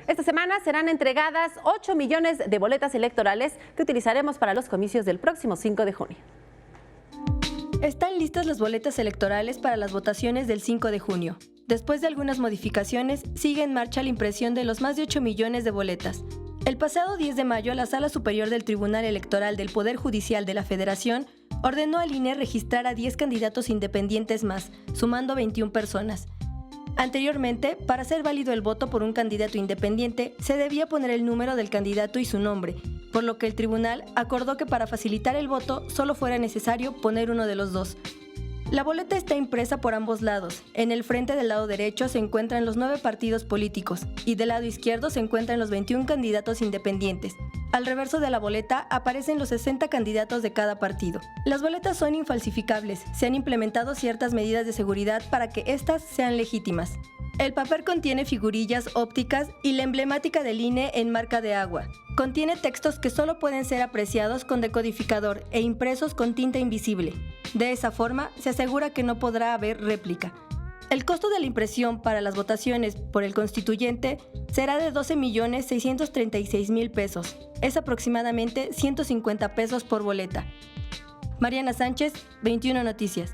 Esta semana serán entregadas 8 millones de boletas electorales que utilizaremos para los comicios del próximo 5 de junio. Están listas las boletas electorales para las votaciones del 5 de junio. Después de algunas modificaciones, sigue en marcha la impresión de los más de 8 millones de boletas. El pasado 10 de mayo, la Sala Superior del Tribunal Electoral del Poder Judicial de la Federación ordenó al INE registrar a 10 candidatos independientes más, sumando 21 personas. Anteriormente, para ser válido el voto por un candidato independiente, se debía poner el número del candidato y su nombre, por lo que el tribunal acordó que para facilitar el voto solo fuera necesario poner uno de los dos. La boleta está impresa por ambos lados. En el frente del lado derecho se encuentran los 9 partidos políticos y del lado izquierdo se encuentran los 21 candidatos independientes. Al reverso de la boleta aparecen los 60 candidatos de cada partido. Las boletas son infalsificables. Se han implementado ciertas medidas de seguridad para que éstas sean legítimas. El papel contiene figurillas ópticas y la emblemática del INE en marca de agua. Contiene textos que solo pueden ser apreciados con decodificador e impresos con tinta invisible. De esa forma, se asegura que no podrá haber réplica. El costo de la impresión para las votaciones por el constituyente será de 12.636.000 pesos. Es aproximadamente 150 pesos por boleta. Mariana Sánchez, 21 Noticias.